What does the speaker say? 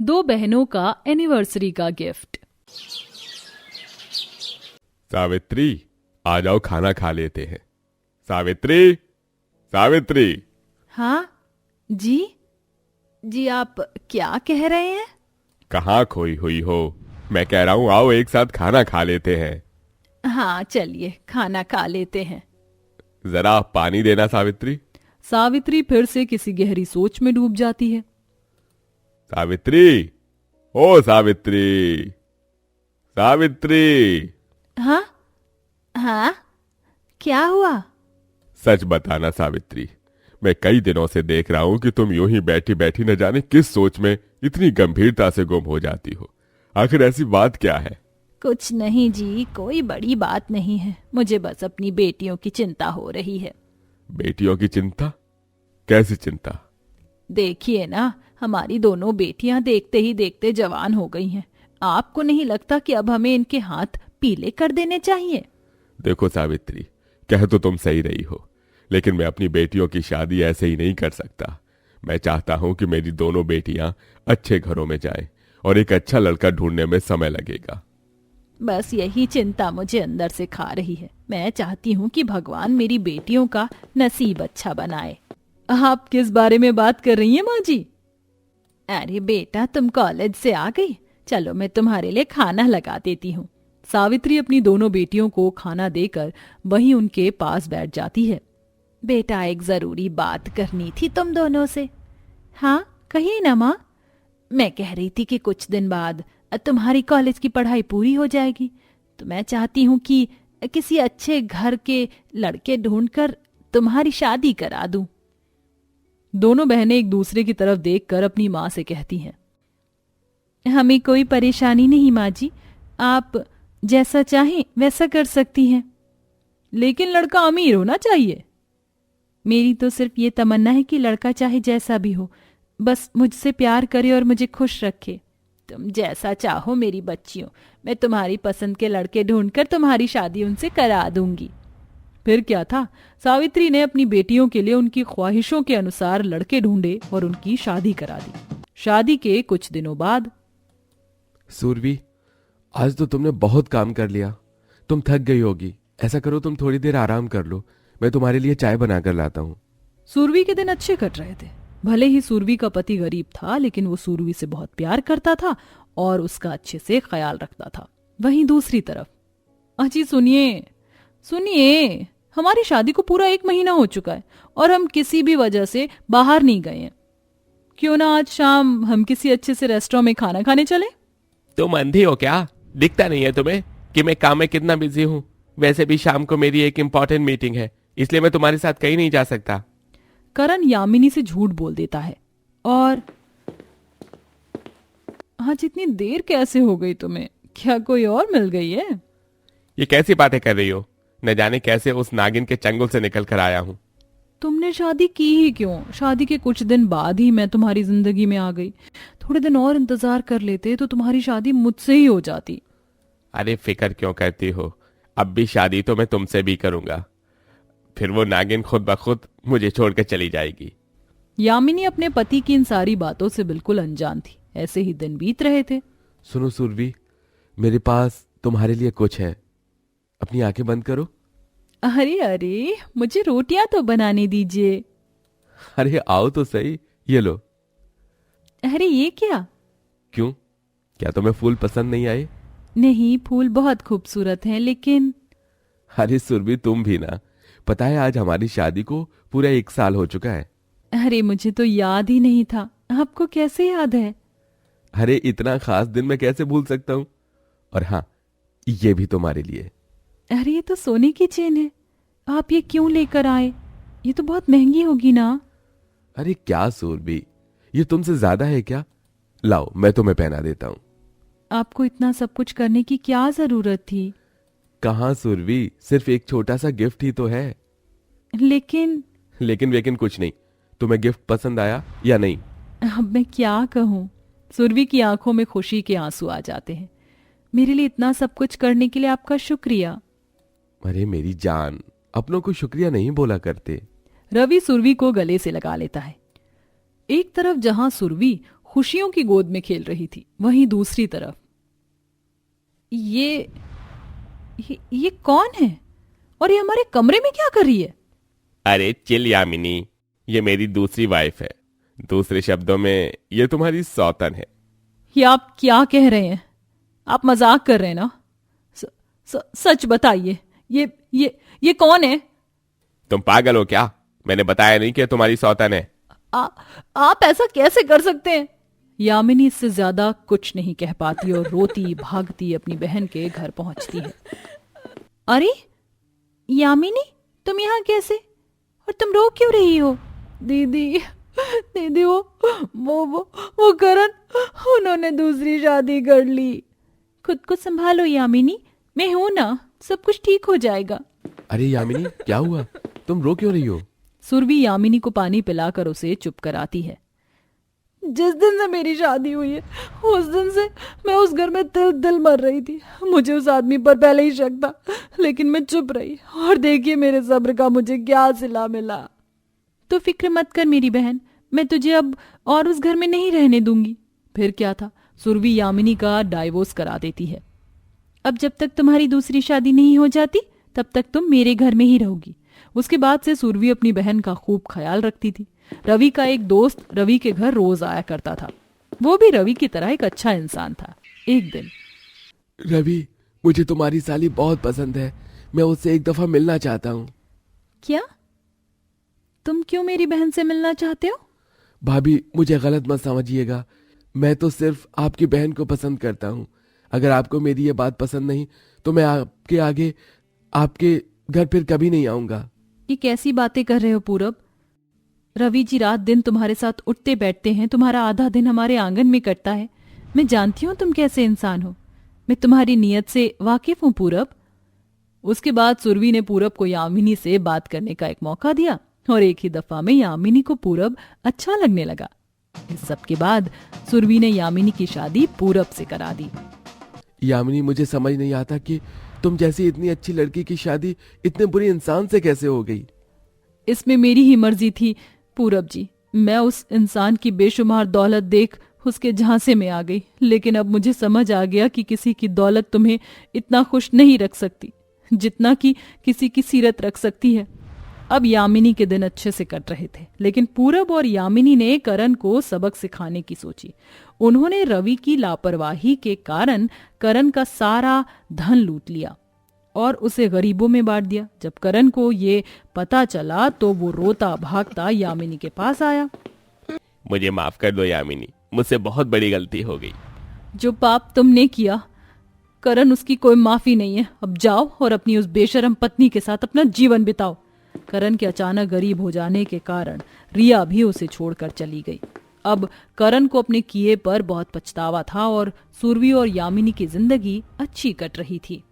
दो बहनों का एनिवर्सरी का गिफ्ट। सावित्री, आ जाओ खाना खा लेते हैं। सावित्री, सावित्री। हाँ जी, जी आप क्या कह रहे हैं? कहाँ खोई हुई हो? मैं कह रहा हूँ आओ एक साथ खाना खा लेते हैं। हाँ चलिए खाना खा लेते हैं। जरा पानी देना सावित्री। सावित्री फिर से किसी गहरी सोच में डूब जाती है। सावित्री, ओ सावित्री, सावित्री। हाँ हाँ, क्या हुआ? सच बताना सावित्री, मैं कई दिनों से देख रहा हूं कि तुम यूं ही बैठी बैठी न जाने किस सोच में इतनी गंभीरता से गुम हो जाती हो। आखिर ऐसी बात क्या है? कुछ नहीं जी, कोई बड़ी बात नहीं है, मुझे बस अपनी बेटियों की चिंता हो रही है। बेटियों की चिंता? कैसी चिंता? देखिए ना, हमारी दोनों बेटियां देखते ही देखते जवान हो गई हैं। आपको नहीं लगता कि अब हमें इनके हाथ पीले कर देने चाहिए? देखो सावित्री, कह तो तुम सही रही हो, लेकिन मैं अपनी बेटियों की शादी ऐसे ही नहीं कर सकता। मैं चाहता हूं कि मेरी दोनों बेटियां अच्छे घरों में जाएं और एक अच्छा लड़का ढूंढने में समय लगेगा। बस यही चिंता मुझे अंदर से खा रही है। मैं चाहती हूँ कि भगवान मेरी बेटियों का नसीब अच्छा बनाए। आप किस बारे में बात कर रही हैं माँ जी? अरे बेटा, तुम कॉलेज से आ गई, चलो मैं तुम्हारे लिए खाना लगा देती हूँ। सावित्री अपनी दोनों बेटियों को खाना देकर वहीं उनके पास बैठ जाती है। बेटा, एक जरूरी बात करनी थी तुम दोनों से। हाँ कहिए ना माँ। मैं कह रही थी कि कुछ दिन बाद तुम्हारी कॉलेज की पढ़ाई पूरी हो जाएगी, तो मैं चाहती हूँ कि किसी अच्छे घर के लड़के ढूंढकर तुम्हारी शादी करा दूं। दोनों बहनें एक दूसरे की तरफ देखकर अपनी माँ से कहती हैं, हमें कोई परेशानी नहीं माँ जी, आप जैसा चाहें वैसा कर सकती हैं, लेकिन लड़का अमीर होना चाहिए। मेरी तो सिर्फ ये तमन्ना है कि लड़का चाहे जैसा भी हो, बस मुझसे प्यार करे और मुझे खुश रखे। तुम जैसा चाहो मेरी बच्चियों, मैं तुम्हारी पसंद के लड़के ढूंढकर तुम्हारी शादी उनसे करा दूंगी। फिर क्या था, सावित्री ने अपनी बेटियों के लिए उनकी ख्वाहिशों के अनुसार लड़के ढूंढे और उनकी शादी करा दी। शादी के कुछ दिनों बाद। सूरवी, आज तो तुमने बहुत काम कर लिया, तुम थक गई होगी। ऐसा करो तुम थोड़ी देर आराम कर लो, मैं तुम्हारे लिए चाय बनाकर लाता हूँ। सूरवी के दिन अच्छे कट रहे थे। भले ही सूरवी का पति गरीब था, लेकिन वो सूरवी से बहुत प्यार करता था और उसका अच्छे से ख्याल रखता था। वहीं दूसरी तरफ, अजी सुनिए सुनिए, हमारी शादी को पूरा 1 महीना हो चुका है और हम किसी भी वजह से बाहर नहीं गए हैं। क्यों ना आज शाम हम किसी अच्छे से रेस्टोरेंट में खाना खाने चले? तुम अंधी हो क्या? दिखता नहीं है तुम्हें कि मैं काम में कितना बिजी हूँ? वैसे भी शाम को मेरी एक इम्पोर्टेंट मीटिंग है, इसलिए मैं तुम्हारे साथ कहीं नहीं जा सकता। करण यामिनी से झूठ बोल देता है। और आज इतनी देर कैसे हो गई तुम्हें? क्या कोई और मिल गई है? ये कैसी बातें कर रही हो? न जाने कैसे उस नागिन के चंगुल से निकल कर आया हूँ। तुमने शादी की ही क्यों? शादी के कुछ दिन बाद ही मैं तुम्हारी जिंदगी में आ गई। थोड़े दिन और इंतजार कर लेते तो तुम्हारी शादी मुझसे ही हो जाती। अरे फिक्र क्यों करती हो, अब भी शादी तो मैं तुमसे भी करूंगा। फिर वो नागिन खुद ब खुद मुझे छोड़कर चली जाएगी। यामिनी अपने पति की इन सारी बातों से बिल्कुल अनजान थी। ऐसे ही दिन बीत रहे थे। सुनो सूरवी, मेरे पास तुम्हारे लिए कुछ है, अपनी आंखें बंद करो। अरे अरे, मुझे रोटियां तो बनाने दीजिए। अरे आओ तो सही, ये लो। अरे ये क्या? क्यों, क्या तुम्हें फूल पसंद नहीं आए? नहीं, फूल बहुत खूबसूरत हैं, लेकिन अरे सुरभि, तुम भी ना, पता है आज हमारी शादी को पूरा 1 साल हो चुका है। अरे मुझे तो याद ही नहीं था। आपको कैसे याद है? अरे इतना खास दिन मैं कैसे भूल सकता हूँ। और हाँ, ये भी तुम्हारे लिए। अरे ये तो सोने की चेन है, आप ये क्यों लेकर आए? ये तो बहुत महंगी होगी ना। अरे क्या सूरभि, ये तुमसे ज्यादा है क्या? लाओ मैं तुम्हें पहना देता हूँ। आपको इतना सब कुछ करने की क्या जरूरत थी? कहाँ सूरभि, सिर्फ एक छोटा सा गिफ्ट ही तो है। लेकिन लेकिन कुछ नहीं। तुम्हें गिफ्ट पसंद आया या नहीं? अब मैं क्या कहूँ? सुरभि की आंखों में खुशी के आंसू आ जाते हैं। मेरे लिए इतना सब कुछ करने के लिए आपका शुक्रिया। अरे मेरी जान, अपनों को शुक्रिया नहीं बोला करते। रवि सुरभि को गले से लगा लेता है। एक तरफ जहां सुरभि खुशियों की गोद में खेल रही थी। वहीं दूसरी तरफ ये कौन है और ये हमारे कमरे में क्या कर रही है? अरे चिल यामिनी, ये मेरी दूसरी वाइफ है। दूसरे शब्दों में ये तुम्हारी सौतन है। ये आप क्या कह रहे हैं? आप मजाक कर रहे हैं ना? सच बताइए, ये कौन है? तुम पागल हो क्या? मैंने बताया नहीं कि तुम्हारी सौतन है। आप ऐसा कैसे कर सकते हैं? यामिनी इससे ज्यादा कुछ नहीं कह पाती और रोती भागती अपनी बहन के घर पहुंचती है। अरे यामिनी, तुम यहाँ कैसे? और तुम रो क्यों रही हो? दीदी वो करण, उन्होंने दूसरी शादी कर ली। खुद को संभालो यामिनी, मैं हूं ना, सब कुछ ठीक हो जाएगा। अरे यामिनी, क्या हुआ? तुम रो क्यों रही हो? सुरभि यामिनी को पानी पिलाकर उसे चुप कराती है। जिस दिन से मेरी शादी हुई है, उस दिन से मैं उस घर में तिल तिल मर रही थी। मुझे उस आदमी पर पहले ही शक था, लेकिन मैं चुप रही और देखिए मेरे सब्र का मुझे क्या सिला मिला। तो फिक्र मत कर मेरी बहन, मैं तुझे अब और उस घर में नहीं रहने दूंगी। फिर क्या था, सुरभि यामिनी का डाइवोर्स करा देती है। अब जब तक तुम्हारी दूसरी शादी नहीं हो जाती तब तक तुम मेरे घर में ही रहोगी। उसके बाद से सुरभि अपनी बहन का खूब ख्याल रखती थी। रवि का एक दोस्त रवि के घर रोज आया करता था। वो भी रवि की तरह एक अच्छा इंसान था। एक दिन, रवि, मुझे तुम्हारी साली बहुत पसंद है, मैं उससे एक दफा मिलना चाहता हूँ। क्या? तुम क्यों मेरी बहन से मिलना चाहते हो? भाभी, मुझे गलत मत समझिएगा, मैं तो सिर्फ आपकी बहन को पसंद करता हूँ। अगर आपको मेरी ये बात पसंद नहीं तो मैं आपके आगे आपके घर फिर कभी नहीं आऊंगा। ये कैसी बातें कर रहे हो पूरब? रवि जी रात दिन तुम्हारे साथ उठते बैठते हैं, तुम्हारा आधा दिन हमारे आंगन में कटता है। मैं जानती हूँ तुम कैसे इंसान हो, मैं तुम्हारी नीयत से वाकिफ हूँ पूरब। उसके बाद सुरभि ने पूरब को यामिनी से बात करने का एक मौका दिया और एक ही दफा में यामिनी को पूरब अच्छा लगने लगा। इस सब के बाद सुरभि ने यामिनी की शादी पूरब से करा दी। यामिनी, मुझे समझ नहीं आता कि तुम जैसी इतनी अच्छी लड़की की शादी इतने बुरे इंसान से कैसे हो गई। इसमें मेरी ही मर्जी थी पूरब जी। मैं उस इंसान की बेशुमार दौलत देख उसके झांसे में आ गई, लेकिन अब मुझे समझ आ गया कि किसी की दौलत तुम्हें इतना खुश नहीं रख सकती जितना कि किसी की सीरत रख सकती है। अब यामिनी के दिन अच्छे से कट रहे थे, लेकिन पूरब और यामिनी ने करण को सबक सिखाने की सोची। उन्होंने रवि की लापरवाही के कारण करण का सारा धन लूट लिया और उसे गरीबों में बांट दिया। जब करण को ये पता चला तो वो रोता भागता यामिनी के पास आया। मुझे माफ कर दो यामिनी, मुझसे बहुत बड़ी गलती हो गई। जो पाप तुमने किया करण, उसकी कोई माफी नहीं है। अब जाओ और अपनी उस बेशरम पत्नी के साथ अपना जीवन बिताओ। करण के अचानक गरीब हो जाने के कारण रिया भी उसे छोड़कर चली गई। अब करण को अपने किए पर बहुत पछतावा था और सुरभि और यामिनी की जिंदगी अच्छी कट रही थी।